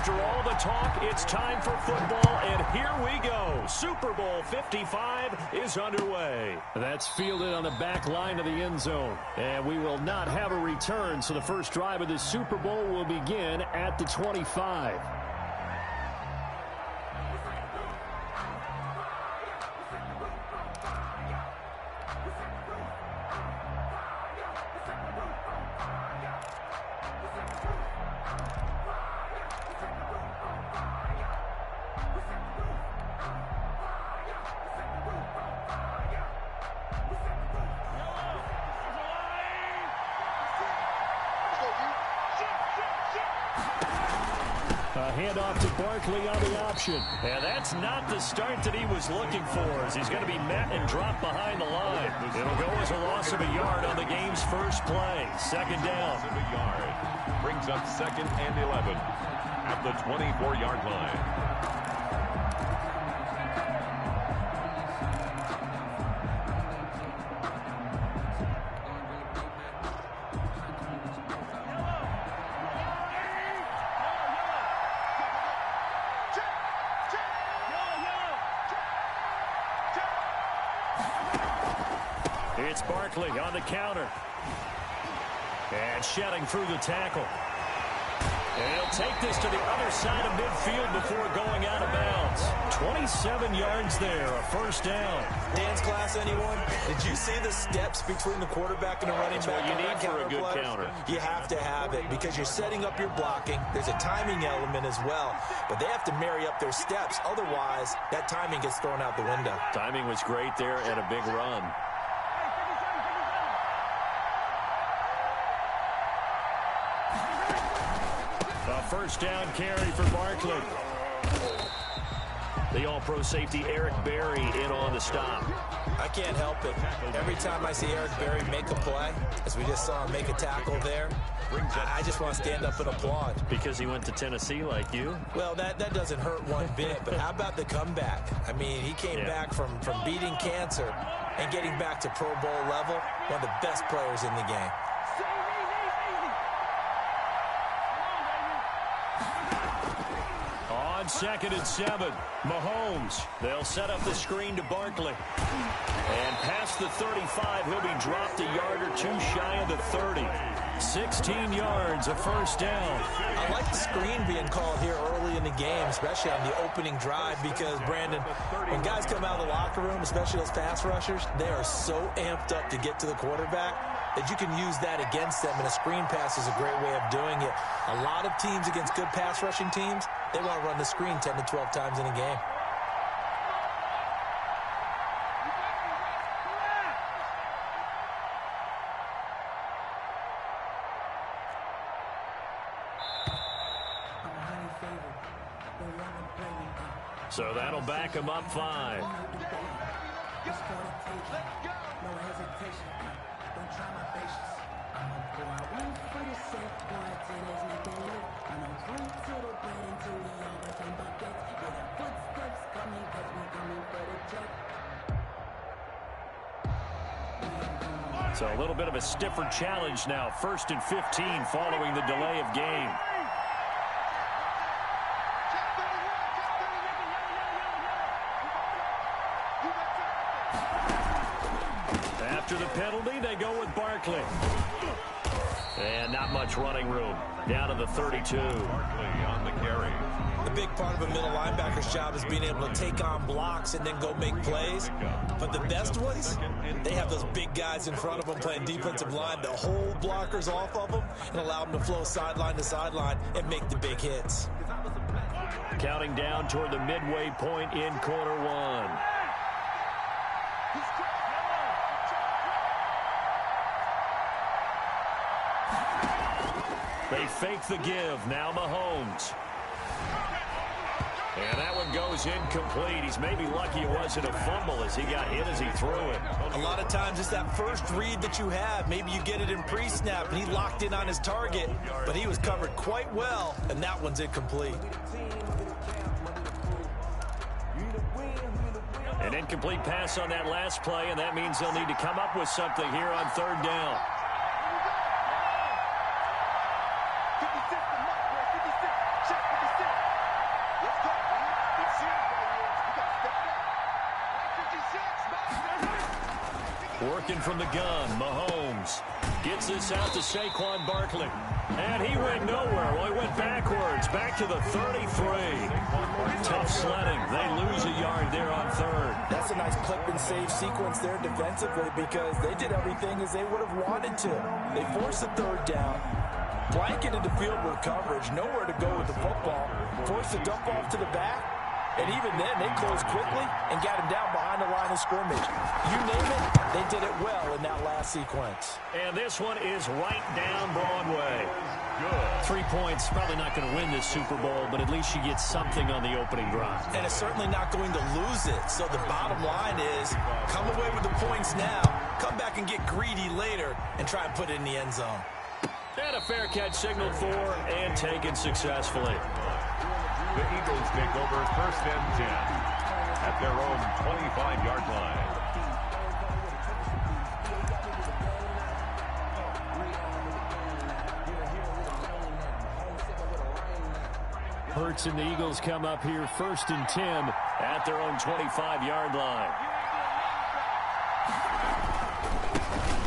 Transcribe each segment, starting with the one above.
After all the talk, it's time for football, and here we go. Super Bowl 55 is underway. That's fielded on the back line of the end zone. And we will not have a return, so the first drive of the Super Bowl will begin at the 25. Handoff to Barkley on the option. And that's not the start that he was looking for, as he's going to be met and dropped behind the line. It'll go as a loss of a yard on the game's first play. Second down. A yard. Brings up 2nd and 11 at the 24-yard line. It's Barkley on the counter. And shedding through the tackle. And he'll take this to the other side of midfield before going out of bounds. 27 yards there, a first down. Dance class, anyone? Did you see the steps between the quarterback and the running back? That's what you need for a good counter. You have to have it because you're setting up your blocking. There's a timing element as well, but they have to marry up their steps. Otherwise, that timing gets thrown out the window. Timing was great there and a big run. First down carry for Barkley. The all-pro safety Eric Berry in on the stop. I can't help it. Every time I see Eric Berry make a play, as we just saw him make a tackle there, I just want to stand up and applaud. Because he went to Tennessee like you? Well, that doesn't hurt one bit, but how about the comeback? I mean, he came back from beating cancer and getting back to Pro Bowl level, one of the best players in the game. On 2nd and 7, Mahomes. They'll set up the screen to Barkley. And past the 35, he'll be dropped a yard or two shy of the 30. 16 yards, a first down. I like the screen being called here early in the game, especially on the opening drive, because, Brandon, when guys come out of the locker room, especially those pass rushers, they are so amped up to get to the quarterback that you can use that against them, and a screen pass is a great way of doing it. A lot of teams against good pass rushing teams, they want to run the screen 10 to 12 times in a game. So that'll back him up 5. So a little bit of a stiffer challenge now. 1st and 15 following the delay of game. After the penalty, they go with Barkley. And not much running room. Down to the 32. Barkley on the carry. The big part of a middle linebacker's job is being able to take on blocks and then go make plays. But the best ones, they have those big guys in front of them playing defensive line to hold blockers off of them and allow them to flow sideline to sideline and make the big hits. Counting down toward the midway point in quarter 1. They fake the give. Now Mahomes. And that one goes incomplete. He's maybe lucky it wasn't a fumble as he got hit as he threw it. A lot of times it's that first read that you have. Maybe you get it in pre-snap and he locked in on his target, but he was covered quite well, and that one's incomplete. An incomplete pass on that last play, and that means they'll need to come up with something here on 3rd down. Working from the gun, Mahomes gets this out to Saquon Barkley. And he went nowhere. Well, he went backwards, back to the 33. Tough sledding. They lose a yard there on third. That's a nice clip and save sequence there defensively because they did everything as they would have wanted to. They forced the third down, blanketed the field with coverage, nowhere to go with the football, forced the dump off to the back, and even then they closed quickly and got him down behind the line of scrimmage. You name it, they did it well in that last sequence. And this one is right down Broadway. Good. 3 points, probably not going to win this Super Bowl, but at least you get something on the opening drive. And it's certainly not going to lose it. So the bottom line is, come away with the points now, come back and get greedy later, and try and put it in the end zone. And a fair catch signaled for and taken successfully. The Eagles take over 1st and 10 at their own 25-yard line. Hurts and the Eagles come up here 1st and 10 at their own 25-yard line.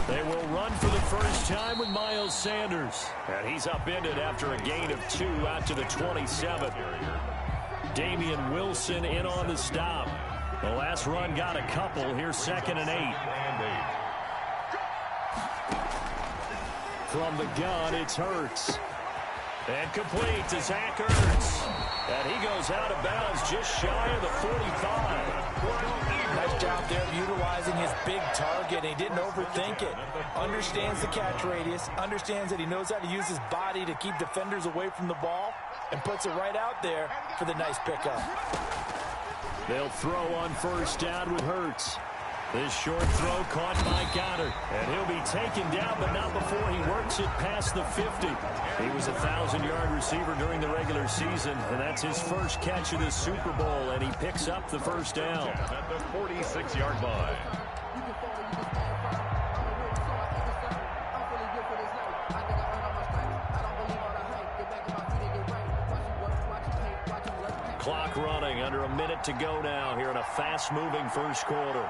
They will run for the first time with Miles Sanders. And he's upended after a gain of 2 out to the 27. Damian Wilson in on the stop. The last run got a couple. Here's 2nd and 8. From the gun, it's Hurts. And complete to Zach Ertz. And he goes out of bounds just shy of the 45. Nice job there of utilizing his big target. He didn't overthink it. Understands the catch radius. Understands that he knows how to use his body to keep defenders away from the ball. And puts it right out there for the nice pickup. They'll throw on 1st down with Hurts. This short throw caught by Goddard. And he'll be taken down, but not before he works it past the 50. He was a 1,000-yard receiver during the regular season, and that's his first catch of this Super Bowl, and he picks up the 1st down. At the 46-yard line. Clock running, under a minute to go now here in a fast-moving first quarter.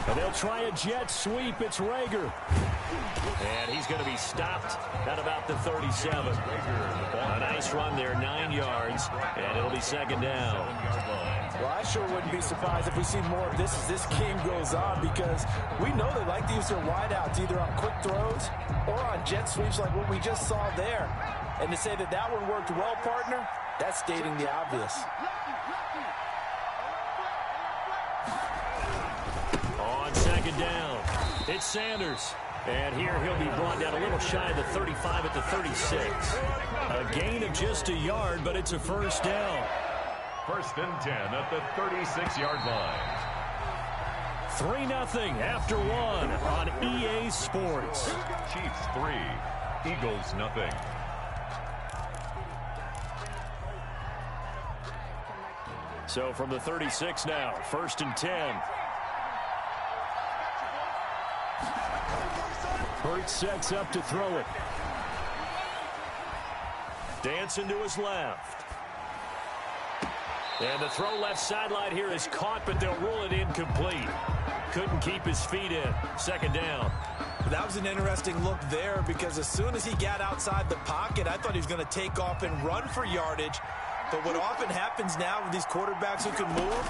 And they'll try a jet sweep. It's Rager. And he's going to be stopped at about the 37. A nice run there, 9 yards, and it'll be 2nd down. Well, I sure wouldn't be surprised if we see more of this as this game goes on because we know they like to use their wideouts either on quick throws or on jet sweeps like what we just saw there. And to say that that one worked well, partner, that's stating the obvious. On 2nd down, it's Sanders. And here he'll be brought down a little shy of the 35 at the 36. A gain of just a yard, but it's a 1st down. 1st and 10 at the 36-yard line. 3-0 after 1 on EA Sports. Chiefs 3, Eagles 0. So from the 36 now, 1st and 10. Hurts sets up to throw it. Dancing to his left. And the throw left sideline here is caught, but they'll rule it incomplete. Couldn't keep his feet in. 2nd down. That was an interesting look there because as soon as he got outside the pocket, I thought he was going to take off and run for yardage. But what often happens now with these quarterbacks who can move,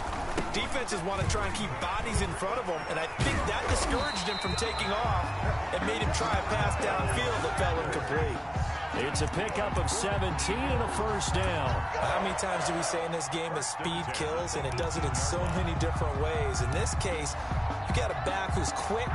defenses want to try and keep bodies in front of them, and I think that discouraged him from taking off and made him try a pass downfield that fell incomplete. It's a pickup of 17 and a 1st down. How many times do we say in this game that speed kills, and it does it in so many different ways? In this case, you got a back who's quick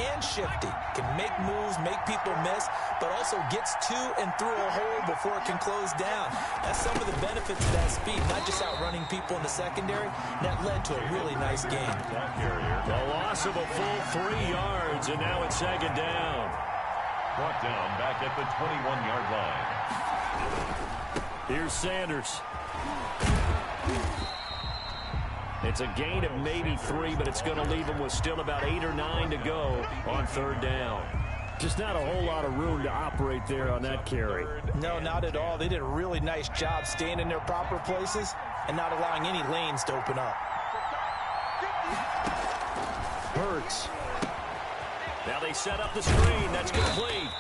and shifty, can make moves, make people miss, but also gets to and through a hole before it can close down. That's some of the benefits of that speed, not just outrunning people in the secondary. That led to a really nice game. The loss of a full 3 yards, and now it's 2nd down. Brought down back at the 21-yard line. Here's Sanders. It's a gain of maybe 3, but it's going to leave him with still about 8 or 9 to go on 3rd down. Just not a whole lot of room to operate there on that carry. No, not at all. They did a really nice job staying in their proper places and not allowing any lanes to open up. Hurts. Now they set up the screen. That's complete.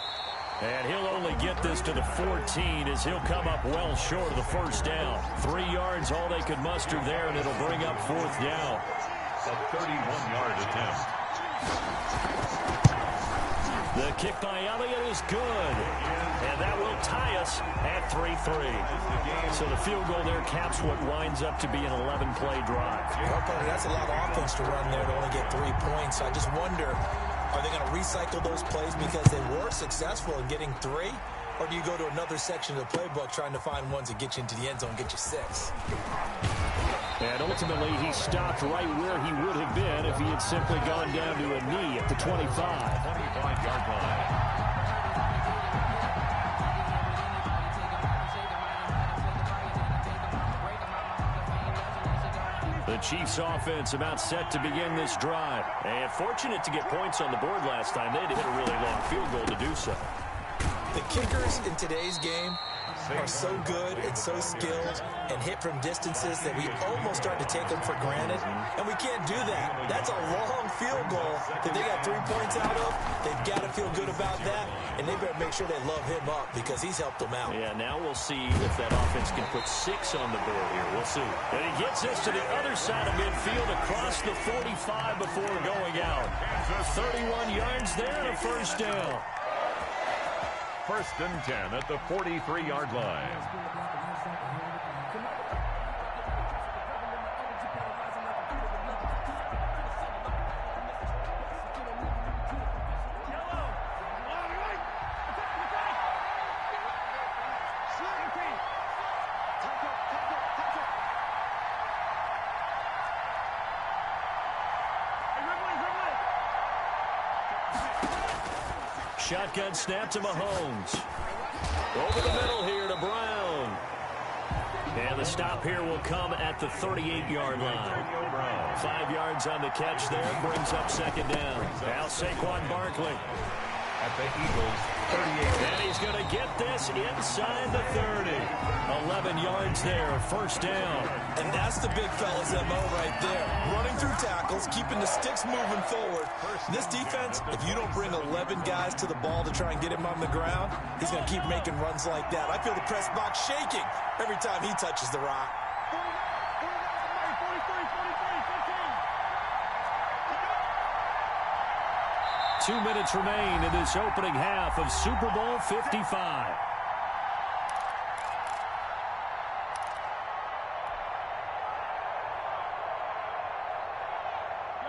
And he'll only get this to the 14 as he'll come up well short of the first down. 3 yards, all they could muster there, and it'll bring up 4th down. A 31-yard attempt. The kick by Elliott is good. And that will tie us at 3-3. So the field goal there caps what winds up to be an 11-play drive. Okay, that's a lot of offense to run there to only get 3 points. I just wonder, are they going to recycle those plays because they were successful in getting 3? Or do you go to another section of the playbook trying to find ones that get you into the end zone, get you 6? And ultimately, he stopped right where he would have been if he had simply gone down to a knee at the 25. 25-yard line. The Chiefs offense about set to begin this drive. And fortunate to get points on the board last time. They had to hit a really long field goal to do so. The kickers in today's game are so good and so skilled and hit from distances that we almost start to take them for granted. And we can't do that. That's a long field goal that they got 3 points out of. They've got to feel good about that. And they better make sure they love him up because he's helped them out. Yeah, now we'll see if that offense can put 6 on the board here. We'll see. And he gets this to the other side of midfield across the 45 before going out. 31 yards there and a first down. 1st and 10 at the 43-yard line. Shotgun snap to Mahomes. Over the middle here to Brown. And the stop here will come at the 38-yard line. 5 yards on the catch there. Brings up 2nd down. Now Saquon Barkley. At the Eagles' 38. And he's going to get this inside the 30. 11 yards there, 1st down. And that's the big fella's MO right there. Running through tackles, keeping the sticks moving forward. This defense, if you don't bring 11 guys to the ball to try and get him on the ground, he's going to keep making runs like that. I feel the press box shaking every time he touches the rock. 2 minutes remain in this opening half of Super Bowl 55.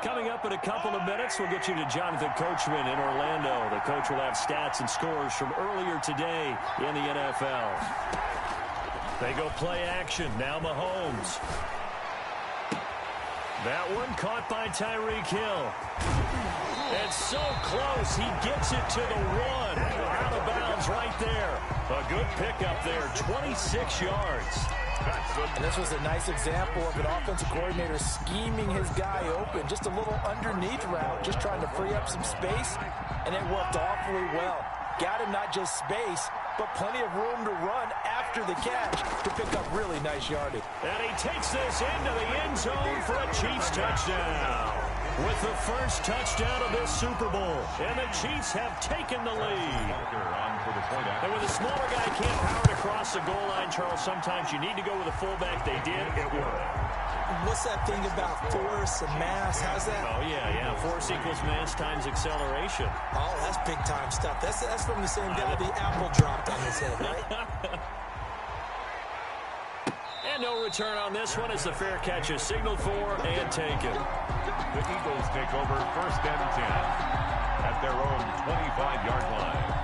Coming up in a couple of minutes, we'll get you to Jonathan Coachman in Orlando. The coach will have stats and scores from earlier today in the NFL. They go play action. Now Mahomes. That one caught by Tyreek Hill. And so close, he gets it to the 1. Out of bounds right there. A good pickup there, 26 yards. And this was a nice example of an offensive coordinator scheming his guy open. Just a little underneath route, just trying to free up some space. And it worked awfully well. Got him not just space, but plenty of room to run after the catch to pick up really nice yardage. And he takes this into the end zone for a Chiefs touchdown. With the first touchdown of this Super Bowl. And the Chiefs have taken the lead. And with a smaller guy can't power it across the goal line, Charles, sometimes you need to go with a fullback. They did. It worked. What's that thing about force and mass? How's that? Oh, yeah. Force equals mass times acceleration. Oh, that's big-time stuff. That's from the same guy the apple dropped on his head, right? And no return on this one as the fair catch is signaled for and taken. The Eagles take over 1st and 10 at their own 25-yard line.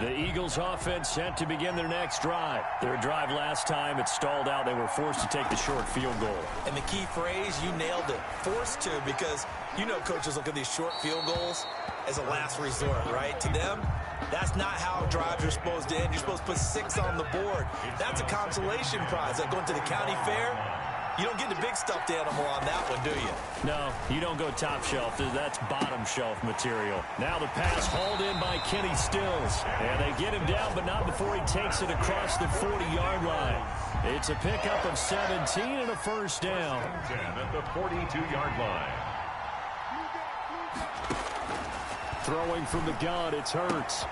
The Eagles offense set to begin their next drive. Their drive last time, it stalled out. They were forced to take the short field goal. And the key phrase, you nailed it, forced to, because you know coaches look at these short field goals as a last resort, right? To them, that's not how drives are supposed to end. You're supposed to put 6 on the board. That's a consolation prize. Like going to the county fair, You don't get the big stuffed animal on that one, do you? No, you don't go top shelf. That's bottom shelf material. Now the pass hauled in by Kenny Stills. And they get him down, but not before he takes it across the 40-yard line. It's a pickup of 17 and a first down. 10 at the 42-yard line. Throwing from the gun, it's Hurts.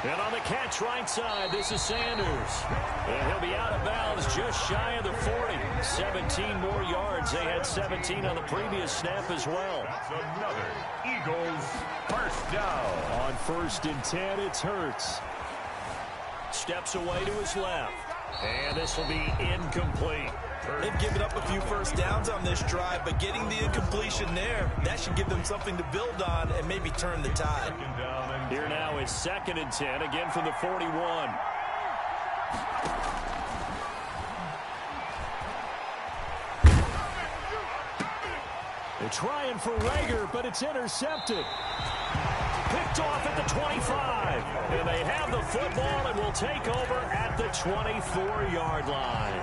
And on the catch right side, this is Sanders. And he'll be out of bounds just shy of the 40. 17 more yards. They had 17 on the previous snap as well. That's another Eagles first down. On 1st and 10, it's Hurts. Steps away to his left. And this will be incomplete. They've given up a few first downs on this drive, but getting the incompletion there, that should give them something to build on and maybe turn the tide. Here now is 2nd and 10, again from the 41. They're trying for Rager, but it's intercepted. Picked off at the 25. And they have the football and will take over at the 24-yard line.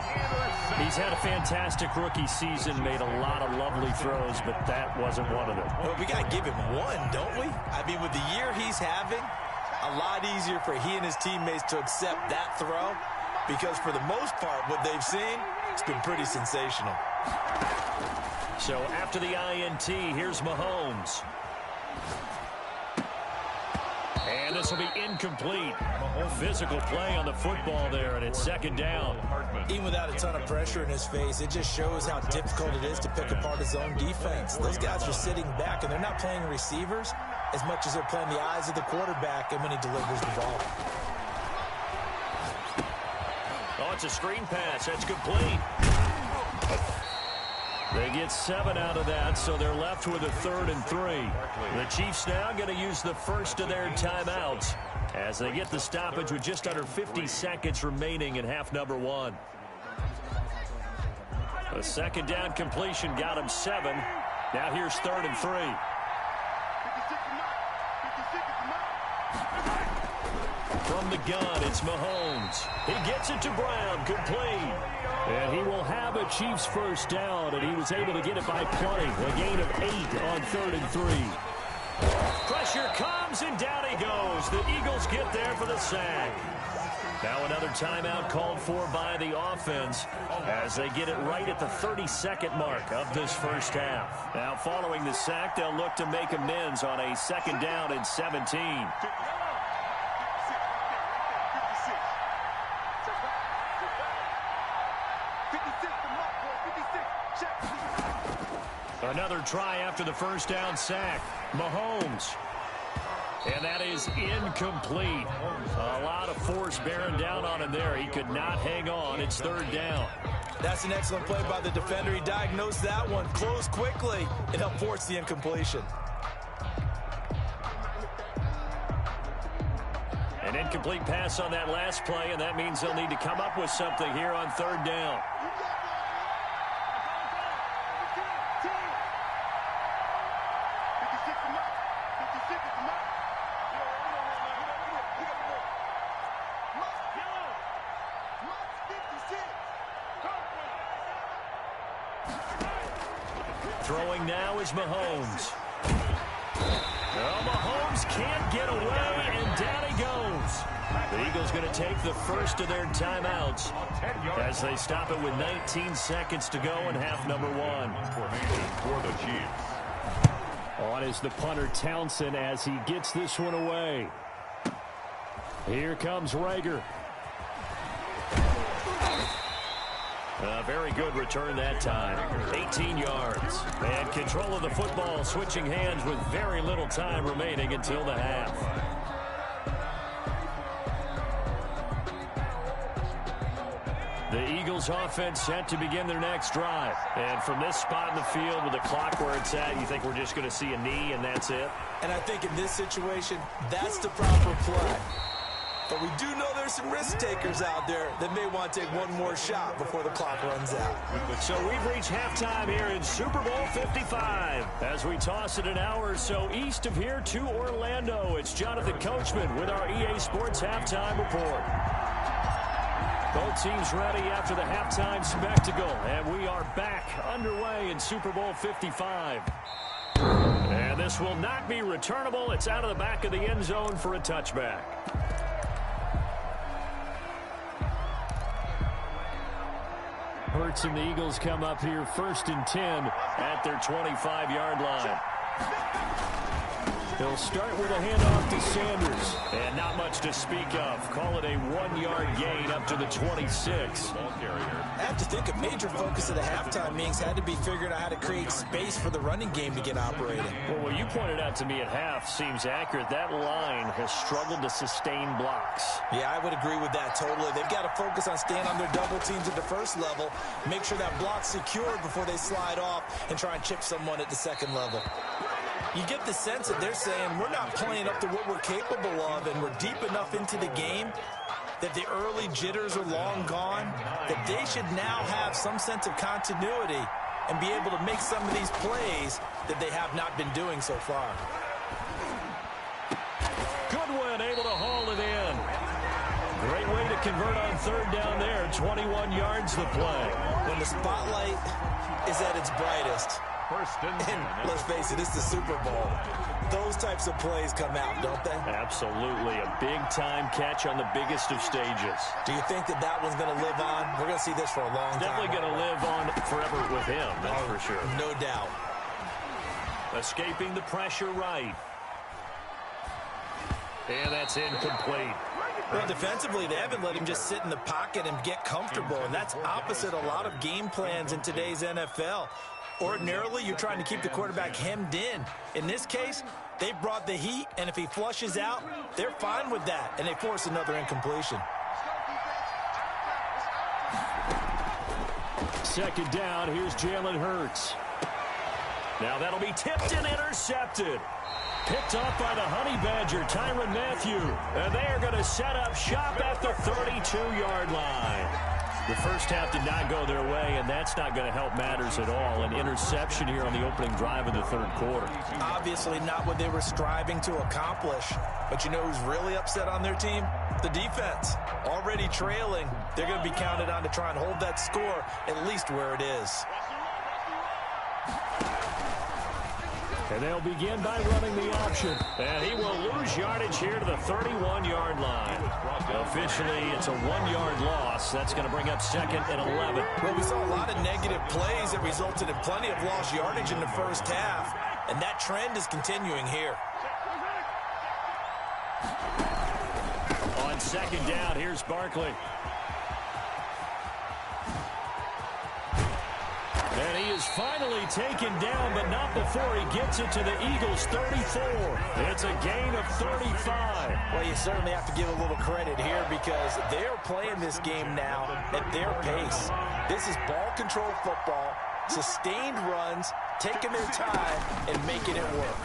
He's had a fantastic rookie season, made a lot of lovely throws, but that wasn't one of them. Well, we got to give him one, don't we? I mean, with the year he's having, a lot easier for he and his teammates to accept that throw because for the most part, what they've seen, it's been pretty sensational. So after the INT, here's Mahomes. And this will be incomplete. Physical play on the football there, and it's 2nd down. Even without a ton of pressure in his face, it just shows how difficult it is to pick apart his own defense. Those guys are sitting back, and they're not playing receivers as much as they're playing the eyes of the quarterback and when he delivers the ball. Oh, it's a screen pass. That's complete. They get 7 out of that, so they're left with a 3rd and 3. The Chiefs now going to use the first of their timeouts as they get the stoppage with just under 50 seconds remaining in half number 1. A 2nd down completion got him 7. Now here's 3rd and 3. From the gun, it's Mahomes. He gets it to Brown, complete. And he will have a Chiefs first down, and he was able to get it by plenty. A gain of 8 on 3rd and 3. Pressure comes, and down he goes. The Eagles get there for the sack. Now another timeout called for by the offense as they get it right at the 32nd mark of this first half. Now following the sack, they'll look to make amends on a 2nd down and 17. Another try after the first down sack. Mahomes. And that is incomplete. A lot of force bearing down on him there. He could not hang on. It's 3rd down. That's an excellent play by the defender. He diagnosed that one, closed quickly, and helped force the incompletion. An incomplete pass on that last play, and that means they'll need to come up with something here on 3rd down. Throwing now is Mahomes. Oh, Mahomes can't get away, and down he goes. The Eagles going to take the first of their timeouts as they stop it with 19 seconds to go in half number 1. For the Chiefs. On is the punter Townsend as he gets this one away. Here comes Rager. A very good return that time. 18 yards. And control of the football, switching hands with very little time remaining until the half. The Eagles offense set to begin their next drive. And from this spot in the field with the clock where it's at, you think we're just going to see a knee and that's it? And I think in this situation, that's the proper play. But we do know there's some risk takers out there that may want to take one more shot before the clock runs out. So we've reached halftime here in Super Bowl 55. As we toss it an hour or so east of here to Orlando, it's Jonathan Coachman with our EA Sports Halftime Report. Both teams ready after the halftime spectacle, and we are back underway in Super Bowl 55. And this will not be returnable. It's out of the back of the end zone for a touchback. Hurts and the Eagles come up here 1st and 10 at their 25-yard line. He'll start with a handoff to Sanders. And not much to speak of. Call it a 1-yard gain up to the 26. I have to think a major focus of the halftime meetings had to be figuring out how to create space for the running game to get operating. Well, what you pointed out to me at half seems accurate. That line has struggled to sustain blocks. Yeah, I would agree with that totally. They've got to focus on staying on their double teams at the first level, make sure that block's secured before they slide off and try and chip someone at the second level. You get the sense that they're saying we're not playing up to what we're capable of, and we're deep enough into the game that the early jitters are long gone, that they should now have some sense of continuity and be able to make some of these plays that they have not been doing so far. Goodwin able to haul it in. Great way to convert on 3rd down there. 21 yards the play. When the spotlight is at its brightest, and let's face it, it's the Super Bowl, those types of plays come out, don't they? Absolutely. A big-time catch on the biggest of stages. Do you think that that one's going to live on? We're going to see this for a long time. Definitely going to live on forever with him, that's for sure. No doubt. Escaping the pressure right. And that's incomplete. Well, defensively, they haven't let him just sit in the pocket and get comfortable, and that's opposite a lot of game plans in today's NFL. Ordinarily, you're trying to keep the quarterback hemmed in. In this case, they brought the heat, and if he flushes out, they're fine with that, and they force another incompletion. 2nd down, here's Jalen Hurts. Now that'll be tipped and intercepted. Picked off by the Honey Badger, Tyrann Mathieu. And they are going to set up shop at the 32-yard line. The first half did not go their way, and that's not going to help matters at all. An interception here on the opening drive of the 3rd quarter. Obviously not what they were striving to accomplish. But you know who's really upset on their team? The defense. Already trailing, they're going to be counted on to try and hold that score at least where it is. And they'll begin by running the option. And he will lose yardage here to the 31-yard line. Officially, it's a 1-yard loss. That's going to bring up 2nd and 11. Well, we saw a lot of negative plays that resulted in plenty of lost yardage in the first half. And that trend is continuing here. On 2nd down, here's Barkley. And he is finally taken down, but not before he gets it to the Eagles' 34. It's a gain of 35. Well, you certainly have to give a little credit here because they're playing this game now at their pace. This is ball control football, sustained runs, taking their time, and making it work.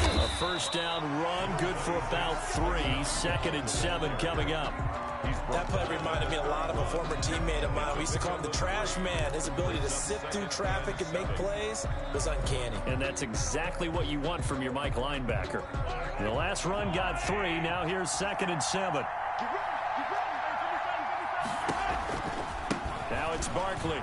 A 1st down run, good for about 3. 2nd and 7 coming up. That play reminded me a lot of a former teammate of mine. We used to call him the trash man. His ability to sift through traffic and make plays was uncanny. And that's exactly what you want from your Mike linebacker. The last run got 3. Now here's 2nd and 7. Now it's Barkley.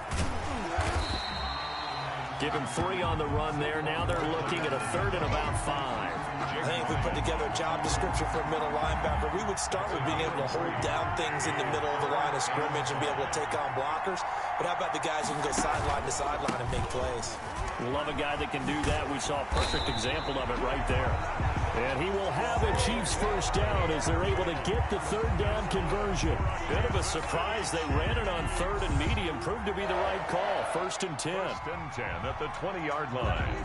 Give him 3 on the run there. Now they're looking at a 3rd and about 5. I think if we put together a job description for a middle linebacker, we would start with being able to hold down things in the middle of the line of scrimmage and be able to take on blockers. But how about the guys who can go sideline to sideline and make plays? Love a guy that can do that. We saw a perfect example of it right there. And he will have a Chiefs 1st down as they're able to get the 3rd down conversion. Bit of a surprise. They ran it on 3rd and medium. Proved to be the right call. 1st and 10. 1st and 10 at the 20-yard line.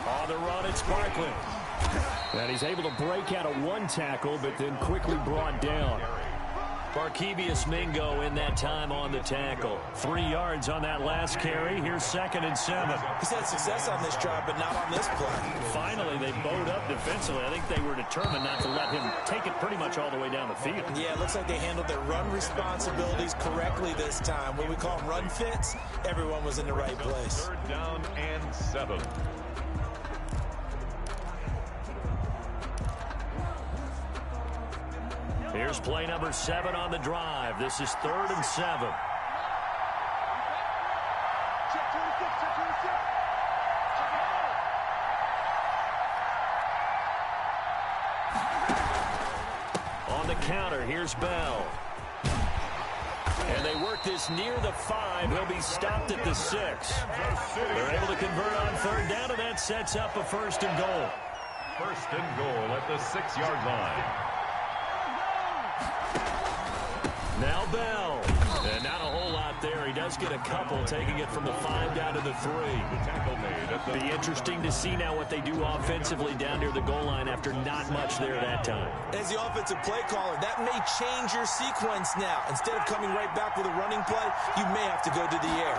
On the run, it's Barkley. And he's able to break out of 1 tackle, but then quickly brought down. Barkevious Mingo in that time on the tackle. 3 yards on that last carry. Here's 2nd and 7. He's had success on this drive, but not on this play. Finally, they bowed up defensively. I think they were determined not to let him take it pretty much all the way down the field. Yeah, it looks like they handled their run responsibilities correctly this time. What we call them run fits, everyone was in the right place. 3rd down and 7. Here's play number 7 on the drive. This is 3rd and 7. On the counter, here's Bell. And they work this near the 5. He'll be stopped at the 6. They're able to convert on 3rd down, and that sets up a 1st and goal. 1st and goal at the 6-yard line. Now Bell. And not a whole lot there. He does get a couple, taking it from the 5 down to the 3. Be interesting to see now what they do offensively down near the goal line after not much there that time. As the offensive play caller, that may change your sequence now. Instead of coming right back with a running play, you may have to go to the air.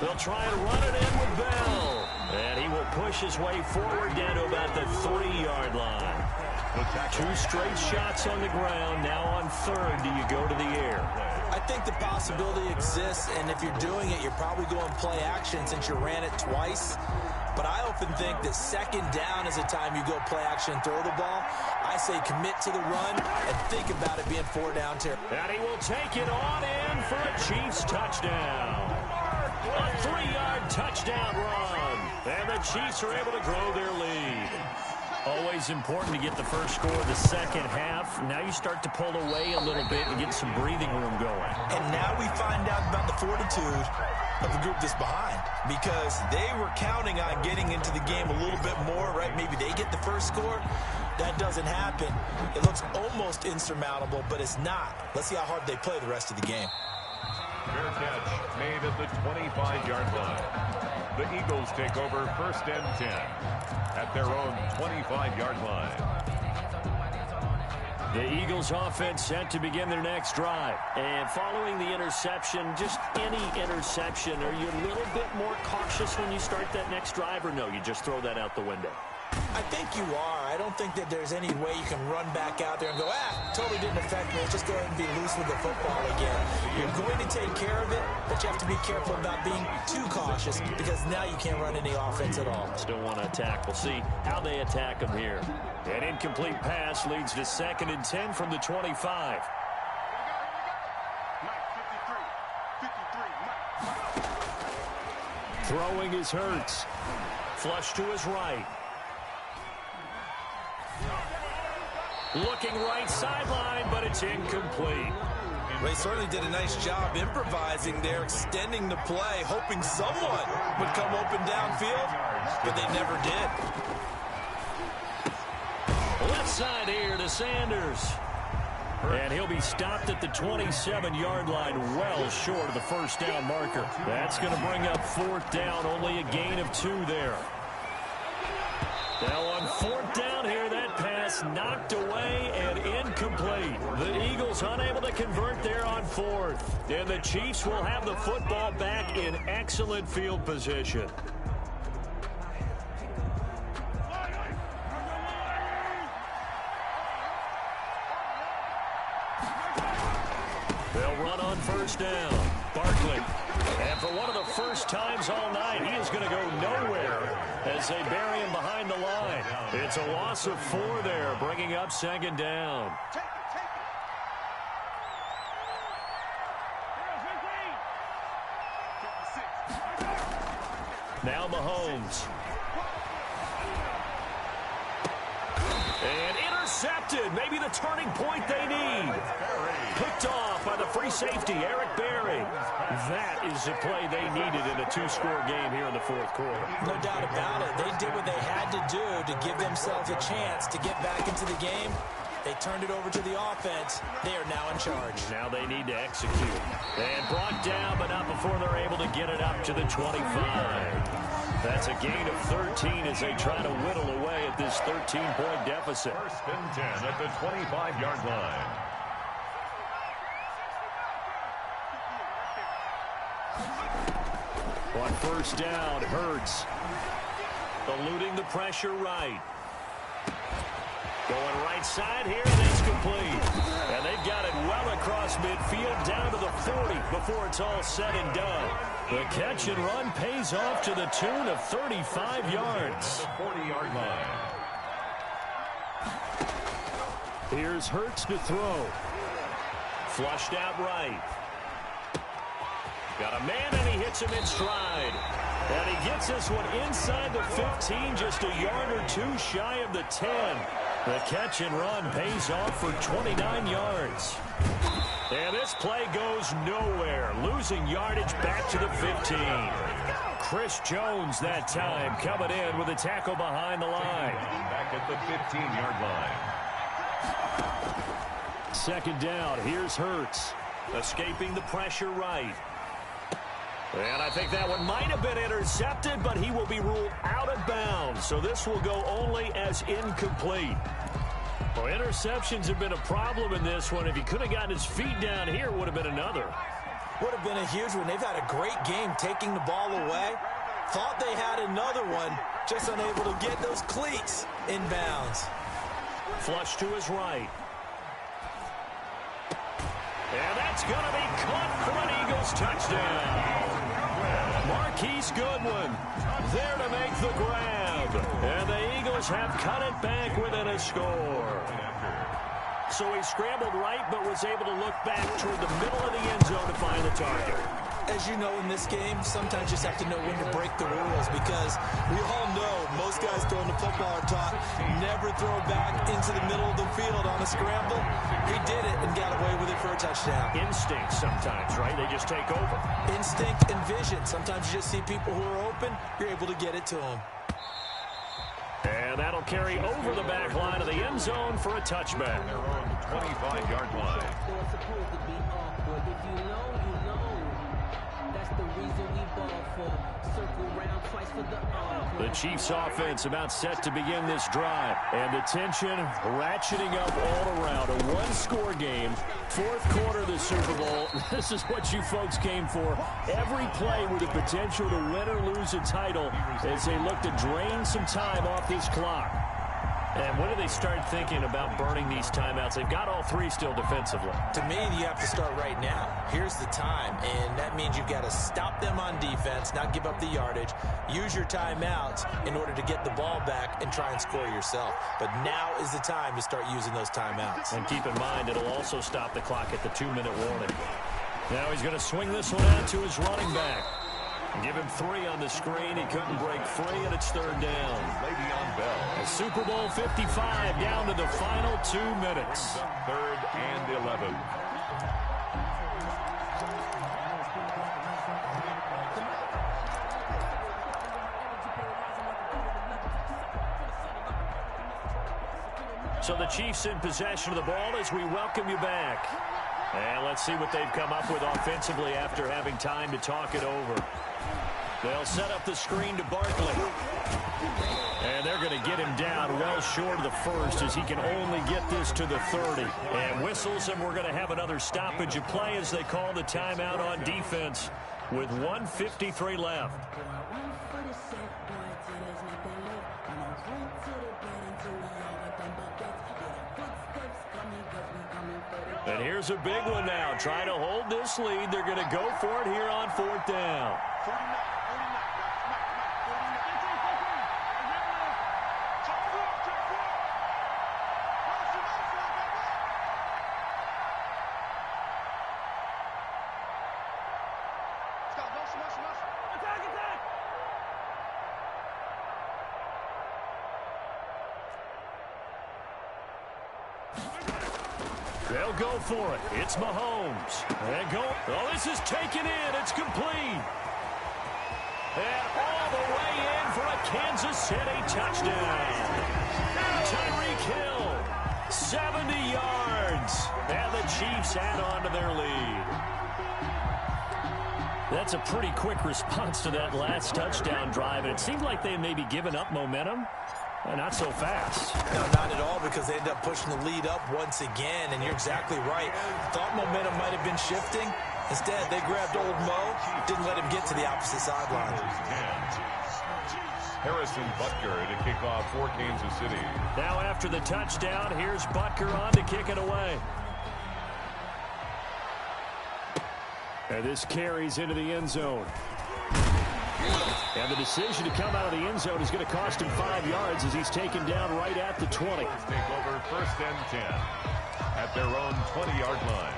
They'll try and run it in with Bell. And he will push his way forward down to about the 3-yard line. 2 straight shots on the ground. Now on 3rd, do you go to the air? I think the possibility exists, and if you're doing it, you're probably going play action since you ran it twice. But I often think that 2nd down is the time you go play action and throw the ball. I say commit to the run and think about it being 4 down territory. And he will take it on in for a Chiefs touchdown. A 3-yard touchdown run. And the Chiefs are able to grow their lead. Always important to get the first score of the second half. Now you start to pull away a little bit and get some breathing room going. And now we find out about the fortitude of the group that's behind, because they were counting on getting into the game a little bit more, right? Maybe they get the first score. That doesn't happen. It looks almost insurmountable, but it's not. Let's see how hard they play the rest of the game. Fair catch made at the 25-yard line. The Eagles take over 1st and 10 at their own 25-yard line. The Eagles offense set to begin their next drive. And following the interception, just any interception, are you a little bit more cautious when you start that next drive, or no, you just throw that out the window? I think you are. I don't think that there's any way you can run back out there and go, totally didn't affect me. Let's just go ahead and be loose with the football again. You're going to take care of it, but you have to be careful about being too cautious, because now you can't run any offense at all. Still want to attack. We'll see how they attack them here. An incomplete pass leads to 2nd and 10 from the 25. Throwing is Hurts. Flush to his right. Looking right sideline, but it's incomplete. They certainly did a nice job improvising there, extending the play, hoping someone would come open downfield, but they never did. Left side here to Sanders. And he'll be stopped at the 27-yard line, well short of the 1st down marker. That's going to bring up 4th down, only a gain of 2 there. Now on 4th down here, that pass knocked away and incomplete. The Eagles unable to convert there on 4th. And the Chiefs will have the football back in excellent field position. They'll run on 1st down. Barkley. And for one of the first times all night, he is going to go nowhere as they bury him behind the line. It's a loss of 4 there, bringing up 2nd down. Now Mahomes. And intercepted. Maybe the turning point they need. Picked off by the free safety, Eric Berry. That is the play they needed in a 2-score game here in the 4th quarter. No doubt about it. They did what they had to do to give themselves a chance to get back into the game. They turned it over to the offense. They are now in charge. Now they need to execute. And brought down, but not before they're able to get it up to the 25. That's a gain of 13 as they try to whittle away at this 13-point deficit. 1st and 10 at the 25-yard line. On 1st down, Hurts. Eluding the pressure right. Going right side here, and it's complete. And they've got it well across midfield, down to the 40 before it's all said and done. The catch and run pays off to the tune of 35 yards. 40-yard line. Here's Hurts to throw. Flushed out right. Got a man, and he hits him in stride. And he gets this one inside the 15, just a yard or two shy of the 10. The catch and run pays off for 29 yards. And this play goes nowhere, losing yardage back to the 15. Chris Jones that time coming in with a tackle behind the line. Back at the 15-yard line. Second down, here's Hurts. Escaping the pressure right. And I think that one might have been intercepted, but he will be ruled out of bounds. So this will go only as incomplete. Well, interceptions have been a problem in this one. If he could have gotten his feet down here, it would have been another. Would have been a huge one. They've had a great game taking the ball away. Thought they had another one, just unable to get those cleats in bounds. Flush to his right. And that's going to be caught for an Eagles touchdown. Marquise Goodwin there to make the grab. And the Eagles have cut it back within a score. So he scrambled right, but was able to look back toward the middle of the end zone to find the target. As you know, in this game, sometimes you just have to know when to break the rules, because we all know most guys throwing the football are taught never throw back into the middle of the field on a scramble. He did it and got away with it for a touchdown. Instinct sometimes, right? They just take over. Instinct and vision. Sometimes you just see people who are open, you're able to get it to them. And that'll carry over the back line of the end zone for a touchback. Their own 25-yard line. The Chiefs offense about set to begin this drive. And the tension ratcheting up all around. A one-score game. Fourth quarter of the Super Bowl. This is what you folks came for. Every play with the potential to win or lose a title as they look to drain some time off this clock. And when do they start thinking about burning these timeouts? They've got all three still defensively. To me, you have to start right now. Here's the time, and that means you've got to stop them on defense, not give up the yardage, use your timeouts in order to get the ball back and try and score yourself. But now is the time to start using those timeouts. And keep in mind, it'll also stop the clock at the 2-minute warning. Now he's going to swing this one out to his running back. Give him 3 on the screen. He couldn't break free, and it's third down. Le'Veon Bell. Super Bowl 55 down to the final 2 minutes. Third and 11. So the Chiefs in possession of the ball as we welcome you back. And let's see what they've come up with offensively after having time to talk it over. They'll set up the screen to Barkley. And they're going to get him down well short of the first as he can only get this to the 30. And whistles, and we're going to have another stoppage of play as they call the timeout on defense with 1:53 left. And here's a big one now. Trying to hold this lead. They're going to go for it here on fourth down. They'll go for it. It's Mahomes. And go. Oh, this is taken in. It's complete. And all the way in for a Kansas City touchdown. Tyreek Hill, 70 yards. And the Chiefs add on to their lead. That's a pretty quick response to that last touchdown drive. And it seemed like they may be giving up momentum. Not so fast. No, not at all, because they end up pushing the lead up once again, and you're exactly right. Thought momentum might have been shifting. Instead, they grabbed old Mo, didn't let him get to the opposite sideline. Harrison Butker to kick off for Kansas City. Now after the touchdown, here's Butker on to kick it away. And this carries into the end zone. And the decision to come out of the end zone is going to cost him 5 yards as he's taken down right at the 20. Take over 1st and 10 at their own 20-yard line.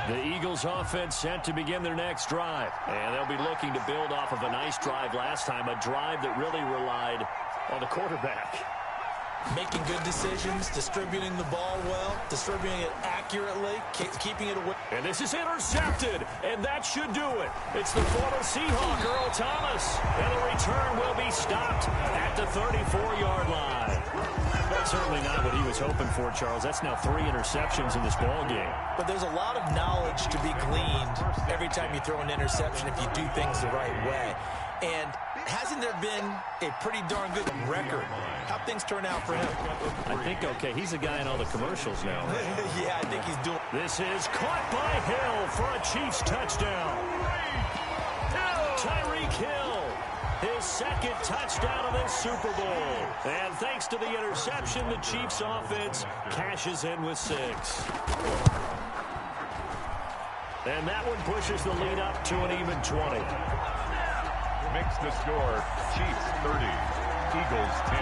The Eagles offense set to begin their next drive. And they'll be looking to build off of a nice drive last time, a drive that really relied on the quarterback. Making good decisions, distributing the ball well, distributing it accurately, keeping it away. And this is intercepted, and that should do it. It's the former Seahawk, Earl Thomas. And the return will be stopped at the 34-yard line. That's certainly not what he was hoping for, Charles. That's now 3 interceptions in this ball game. But there's a lot of knowledge to be gleaned every time you throw an interception if you do things the right way. And hasn't there been a pretty darn good record? How'd things turn out for him? I think, okay, he's a guy in all the commercials now. Yeah, I think he's doing. This is caught by Hill for a Chiefs touchdown. Tyreek Hill, his 2nd touchdown of this Super Bowl. And thanks to the interception, the Chiefs offense cashes in with 6. And that one pushes the lead up to an even 20. Makes the score Chiefs 30, Eagles 10.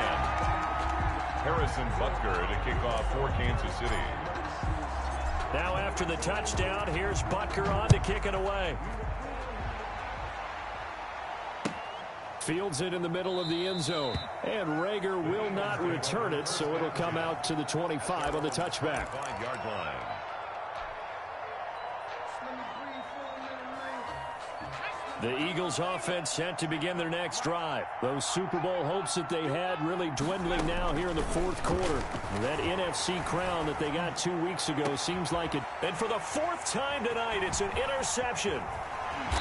Harrison Butker to kick off for Kansas City. Now after the touchdown, here's Butker on to kick it away. Fields it in the middle of the end zone. And Rager will not return it, so it'll come out to the 25 on the touchback. 5-yard line. The Eagles offense set to begin their next drive. Those Super Bowl hopes that they had really dwindling now here in the 4th quarter. That NFC crown that they got 2 weeks ago seems like it. And for the 4th time tonight, it's an interception.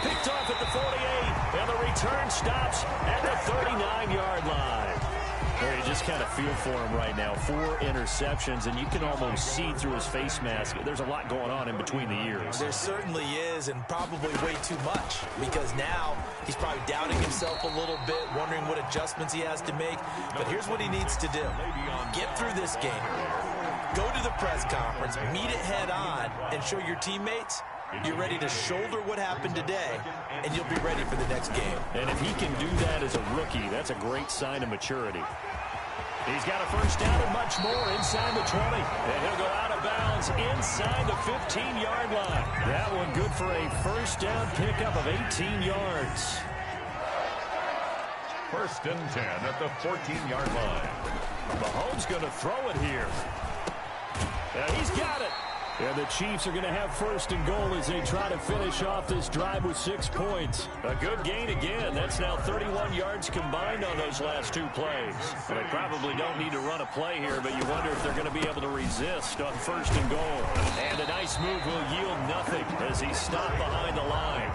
Picked off at the 48, and the return stops at the 39-yard line. Well, you just kind of feel for him right now. 4 interceptions, and you can almost see through his face mask. There's a lot going on in between the ears. There certainly is, and probably way too much, because now he's probably doubting himself a little bit, wondering what adjustments he has to make. But here's what he needs to do. Get through this game. Go to the press conference, meet it head on, and show your teammates you're ready to shoulder what happened today, and you'll be ready for the next game. And if he can do that as a rookie, that's a great sign of maturity. He's got a first down and much more inside the 20. And he'll go out of bounds inside the 15-yard line. That one good for a first down pickup of 18 yards. 1st and 10 at the 14-yard line. Mahomes going to throw it here. He's got it. And the Chiefs are going to have 1st and goal as they try to finish off this drive with 6 points. A good gain again. That's now 31 yards combined on those last 2 plays. Well, they probably don't need to run a play here, but you wonder if they're going to be able to resist on 1st and goal. And a nice move will yield nothing as he's stopped behind the line.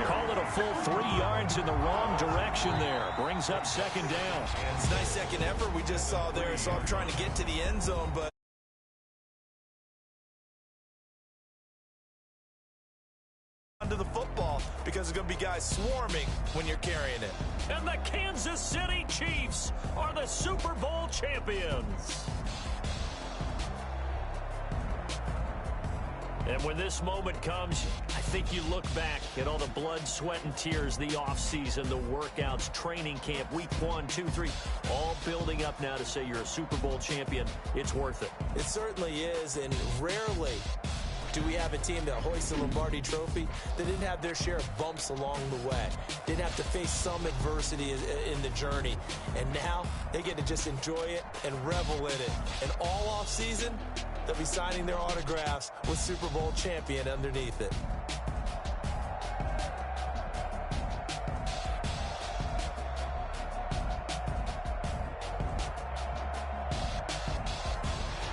Call it a full 3 yards in the wrong direction there. Brings up 2nd down. And it's a nice second effort we just saw there. So I'm trying to get to the end zone, but to the football because there's going to be guys swarming when you're carrying it. And the Kansas City Chiefs are the Super Bowl champions. And when this moment comes, I think you look back at all the blood, sweat, and tears, the offseason, the workouts, training camp, week 1, 2, 3, all building up now to say you're a Super Bowl champion. It's worth it. It certainly is, and rarely do we have a team that hoists the Lombardi Trophy that didn't have their share of bumps along the way, didn't have to face some adversity in the journey, and now they get to just enjoy it and revel in it. And all off season, they'll be signing their autographs with Super Bowl champion underneath it.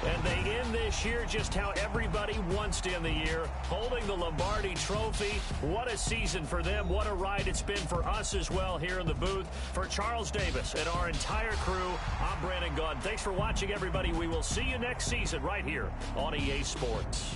And they end this year just how everybody wants to end the year, holding the Lombardi Trophy. What a season for them. What a ride it's been for us as well here in the booth. For Charles Davis and our entire crew, I'm Brandon Gaudin. Thanks for watching, everybody. We will see you next season right here on EA Sports.